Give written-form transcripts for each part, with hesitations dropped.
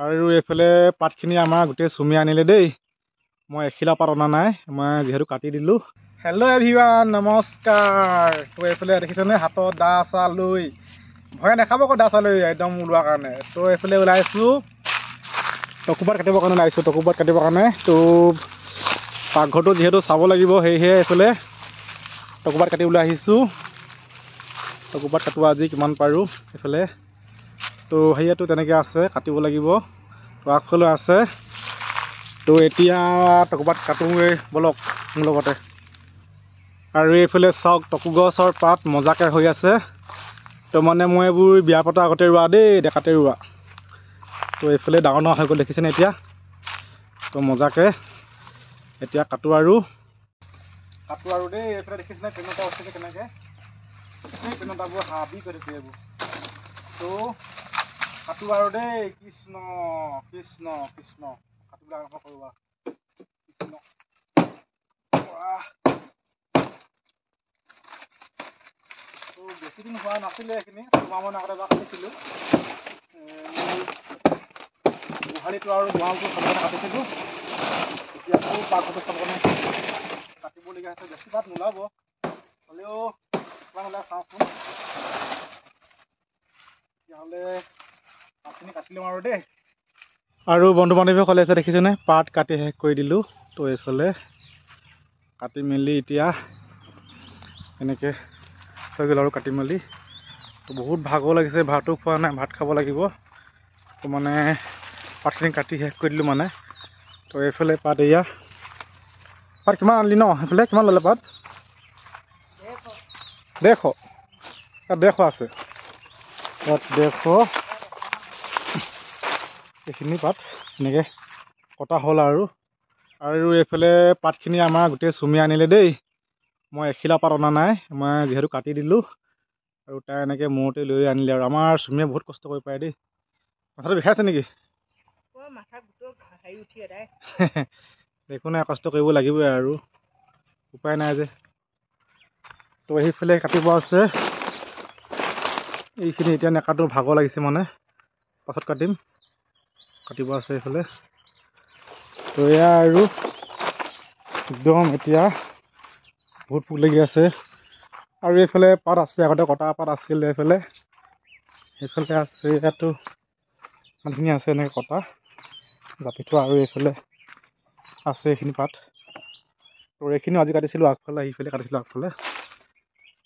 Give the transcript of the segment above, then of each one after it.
আৰু এইফালে পাতখিনি আমাৰ গোটেই চুমি আনিলে দেই। মই এখিলা পাত অনা নাই, মই যিহেতু কাটি দিলোঁ। হেল্ল' এভৰিৱান, নমস্কাৰ। ত' এইফালে দেখিছেনে হাতত দা চা লৈ, ভয় নাখাব আকৌ দা চা লৈ একদম ওলোৱাৰ কাৰণে। ত' এইফালে ওলাইছোঁ টকুপাত কাটিবৰ কাৰণে ওলাইছোঁ, টকুপাত কাটিবৰ কাৰণে। ত' পাকঘৰটো যিহেতু চাব লাগিব, সেয়েহে এইফালে টকুপাত কাটি ওলাই আহিছোঁ। টকুপাত কাটোঁ আজি কিমান পাৰোঁ এইফালে। তো সেয়াটো তেনেকৈ আছে, কাটিব লাগিব। তো আগফালে আছে। তো এতিয়া টকুপাত কাটোঁগৈ বলক মোৰ লগতে। আৰু এইফালে চাওক টকু গছৰ পাত মজাকৈ হৈ আছে। তো মানে মই এইবোৰ বিয়া পতাৰ আগতে ৰোৱা দেই, ডেকাতে ৰোৱা। তো এইফালে ডাঙৰ ডাঙৰ হৈ গ'ল দেখিছেনে এতিয়া। তো মজাকৈ এতিয়া কাটোঁ আৰু দেই। এইফালে দেখিছেনে পেনতা উঠিছে কেনেকৈ, সেই পেনতাবোৰ হাবি কৰিছে এইবোৰ। তো কাটোঁ আৰু দেই। কৃষ্ণ কৃষ্ণ কৃষ্ণ, কাটিবলৈ আৰম্ভ কৰোঁ আৰু কৃষ্ণ। তো বেছি দিন হোৱা নাছিলে, এইখিনি দুমাহমান আগতে এবাৰ কাটিছিলোঁ। গোহালিটো আৰু গঁৰালটো চবকাৰণে কাটিছিলোঁ। এতিয়া আকৌ পাকঘৰটো চবকাৰণে কাটিবলগীয়া হৈছে। বেছি পাত নোলাব, হ'লেও কিমান ওলাই চাওঁচোন। তেতিয়াহ'লে পাতখিনি কাটি লওঁ আৰু দেই। আৰু বন্ধু বান্ধৱীসকলে আছে দেখিছেনে, পাত কাটি শেষ কৰি দিলোঁ। তো এইফালে কাটি মেলি এতিয়া এনেকৈ হৈ গ'ল আৰু কাটি মেলি। তো বহুত ভাগৰ লাগিছে, ভাতো খোৱা নাই, ভাত খাব লাগিব। তো মানে পাতখিনি কাটি শেষ কৰি দিলোঁ মানে। তো এইফালে পাত এয়া, পাত কিমান আনিলি ন? সেইফালে কিমান ল'লে পাত? 150। তাত 150 আছে, তাত 150। এইখিনি পাত এনেকৈ কটা হ'ল আৰু এইফালে পাতখিনি আমাৰ গোটেই চুমি আনিলে দেই। মই এখিলা পাত অনা নাই, মই যিহেতু কাটি দিলোঁ। আৰু তাই এনেকৈ মূৰতে লৈ আনিলে আৰু আমাৰ চুমিয়ে বহুত কষ্ট কৰি পায় দেই। মাথাটো বিষাইছে নেকি? একো নাই, কষ্ট কৰিব লাগিবই আৰু উপায় নাই যে। তো সেইফালে কাটিব আছে, এইখিনি এতিয়া নেকাটো, ভাগৰ লাগিছে মানে, পাছত কাটিম। কাটিব আছে এইফালে। তো এয়া আৰু একদম এতিয়া বহুত পোক লাগি আছে। আৰু এইফালে পাত আছে, আগতে কটা পাত আছিলে এইফালে। সেইফালে আছে, ইয়াতো ইমানখিনি আছে এনেকৈ কটা জাপি থোৱা। আৰু এইফালে আছে এইখিনি পাত। তো এইখিনিও আজি কাটিছিলোঁ আগফালে, সেইফালে কাটিছিলোঁ আগফালে।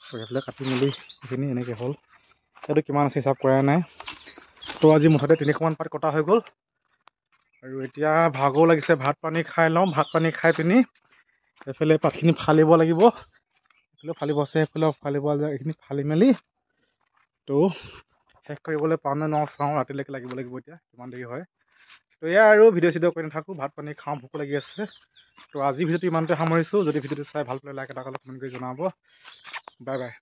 তো সেইফালে কাটি মেলি এইখিনি এনেকৈ হ'ল। সেইটো কিমান আছে হিচাপ কৰা নাই। তো আজি মুঠতে 300মান পাত কটা হৈ গ'ল। আৰু এতিয়া ভাগৰ লাগিছে, ভাত পানী খাই লওঁ। ভাত পানী খাই পিনি এইফালে পাতখিনি ফালিব লাগিব। এইফালেও ফালিব আছে, সেইফালেও ফালিব আছে। এইখিনি ফালি মেলি তো শেষ কৰিবলৈ পাওঁ নে নোৱাৰোঁ চাওঁ। ৰাতিলৈকে লাগিব এতিয়া, কিমান দেৰি হয়। তো এয়া আৰু ভিডিঅ' চিডিঅ' কৰি নাথাকোঁ, ভাত পানী খাওঁ, ভোক লাগি আছে। তো আজি ভিডিঅ'টো ইমানতে সামৰিছোঁ। যদি ভিডিঅ'টো চাই ভাল পালে লাইক এটা কমেণ্ট কৰি জনাব। Bye bye.